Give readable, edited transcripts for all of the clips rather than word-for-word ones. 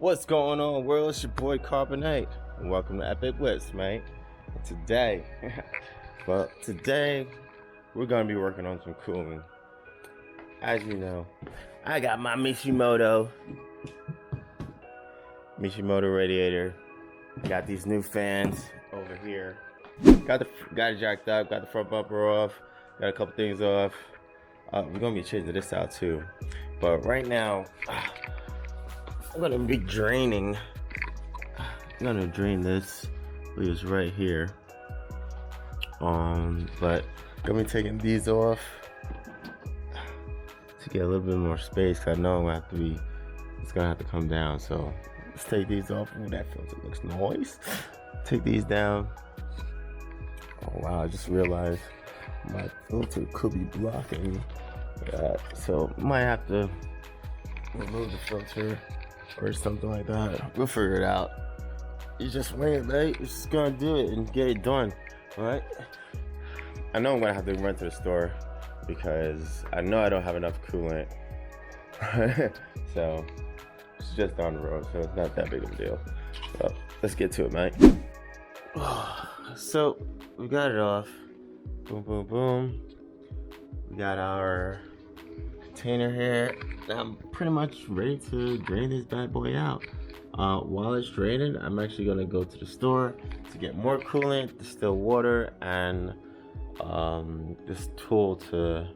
What's going on, world? It's your boy Carbonate, and welcome to Epic Whipz, mate. And today, we're gonna be working on some cooling. As you know, I got my Mishimoto Radiator. Got these new fans over here. Got it jacked up. Got the front bumper off. Got a couple things off. We're gonna be changing this out too. But right now, I'm gonna be draining. I'm gonna drain this. It's right here. But I'm gonna be taking these off to get a little bit more space. Cause I know I'm gonna have to be. It's gonna have to come down. So let's take these off. Ooh, that filter looks nice. Take these down. Oh wow! I just realized my filter could be blocking that. So might have to remove the filter or something like that. We'll figure it out. You just wait, mate. You're just gonna do it and get it done, alright? I know I'm gonna have to run to the store because I know I don't have enough coolant. So it's just down the road, so it's not that big of a deal. So let's get to it, mate. So we got it off. Boom, boom, boom. We got our container here. I'm pretty much ready to drain this bad boy out. While it's draining, I'm actually gonna go to the store to get more coolant, distill water, and this tool to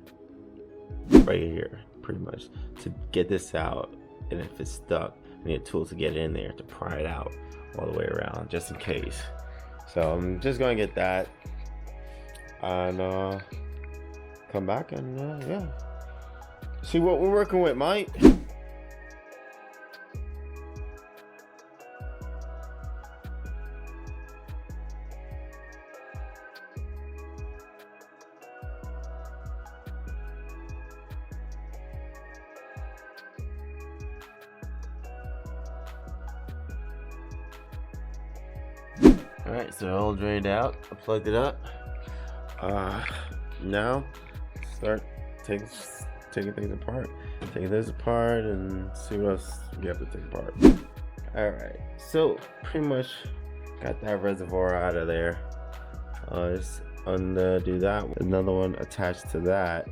right here, pretty much to get this out. And if it's stuck, I need a tool to get it in there to pry it out all the way around, just in case. So I'm just gonna get that and come back and yeah, see what we're working with, mate. Alright, so all drained out. I plugged it up. Now start taking things apart. Taking this apart and see what else we have to take apart. Alright, so pretty much got that reservoir out of there. Just undo that. Another one attached to that.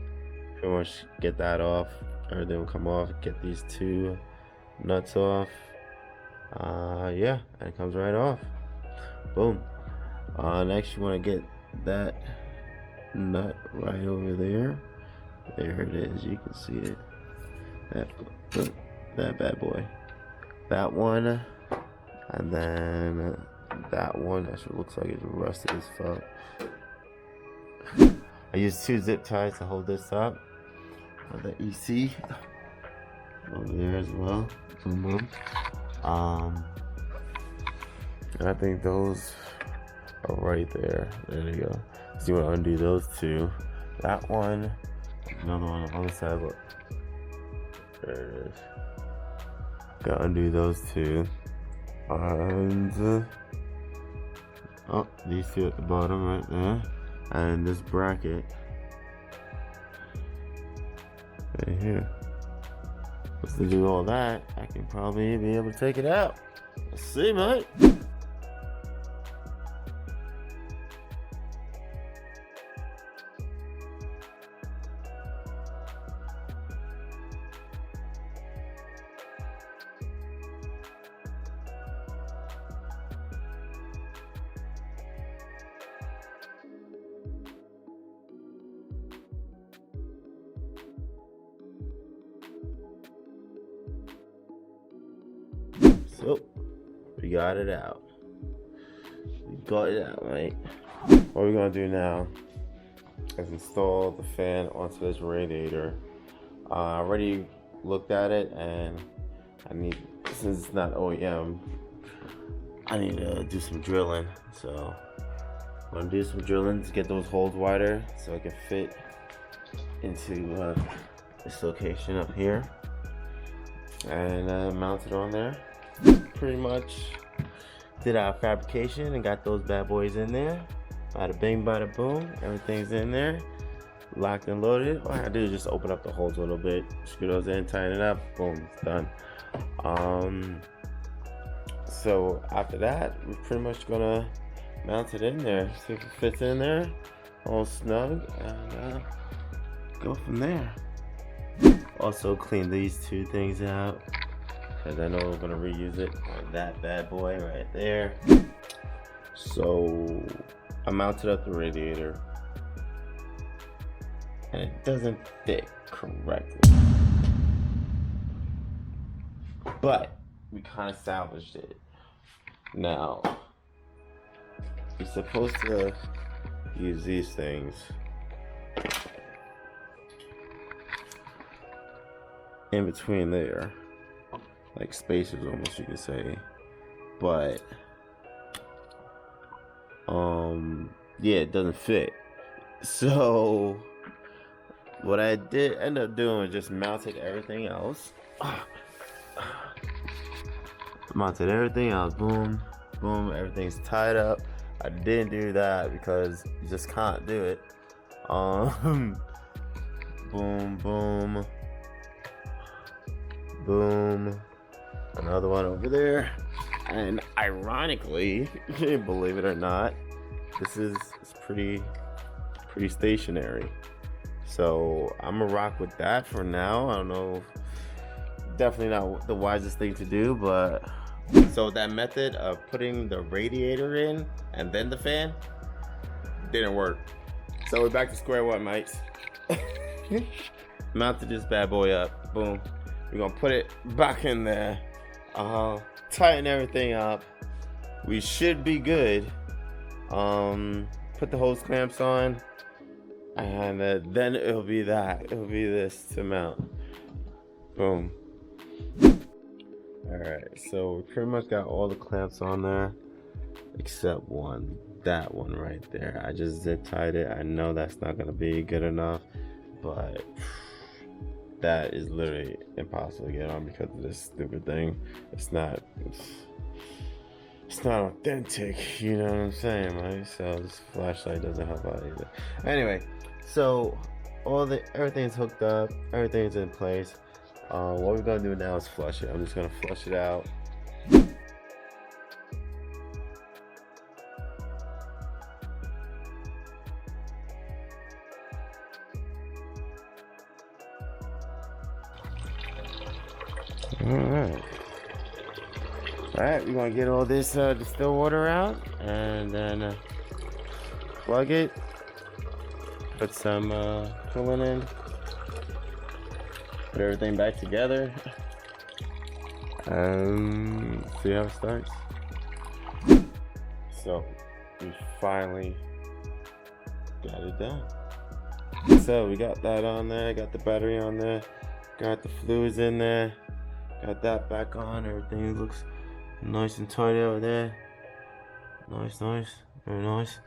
Pretty much get that off. Everything will come off. Get these two nuts off. Yeah, and it comes right off. Boom. Next you want to get that nut right over there. There it is. You can see it. That bad boy. That one, and then that one. That shit looks like it's rusted as fuck. I used 2 zip ties to hold this up. The EC over there as well. Boom, boom. I think those are right there. There you go. So you want to undo those 2. That one, another one on the other side. Look, there it is. Gotta undo those 2. And oh, these 2 at the bottom right there, and this bracket right here. Once to do all that, I can probably be able to take it out. Let's see, mate. So, we got it out. We got it out, mate. What we're gonna do now is install the fan onto this radiator. I already looked at it, and since it's not OEM, I need to do some drilling. So, I'm gonna do some drilling to get those holes wider so it can fit into this location up here, and mount it on there. Pretty much did our fabrication and got those bad boys in there. Bada bing, bada boom. Everything's in there, locked and loaded. All I gotta do is just open up the holes a little bit, screw those in, tighten it up, boom, it's done. So after that, we're pretty much gonna mount it in there, see if it fits in there all snug, and go from there. Also clean these two things out, because I know we're gonna reuse it on that bad boy right there. So I mounted up the radiator, and it doesn't fit correctly, but we kind of salvaged it. Now you're supposed to use these things in between there, like spacers almost, you could say, but yeah, it doesn't fit. So what I did end up doing was just mounted everything else. Mounted everything else, boom, boom, everything's tied up. I didn't do that because you just can't do it. Boom, boom, boom, another one over there. And ironically, believe it or not, this is pretty stationary. So I'm gonna rock with that for now. I don't know, definitely not the wisest thing to do, but so that method of putting the radiator in and then the fan didn't work. So we're back to square one, mates. Mounted this bad boy up, boom. We're gonna put it back in there, tighten everything up. We should be good. Put the hose clamps on, and then it'll be this to mount. Boom. Alright, so we pretty much got all the clamps on there except one, that one right there. I just zip tied it. I know that's not gonna be good enough, but that is literally impossible to get on because of this stupid thing. It's not authentic, you know what I'm saying, right? So this flashlight doesn't help out either. Anyway, so everything's hooked up, everything's in place. What we're gonna do now is flush it. I'm just gonna flush it out. Alright, we're gonna get all this distilled water out, and then plug it, put some coolant in, put everything back together, and see how it starts. So we finally got it done. So we got that on there, got the battery on there, got the fluids in there, got that back on. Everything looks nice and tight over there. Nice, very nice.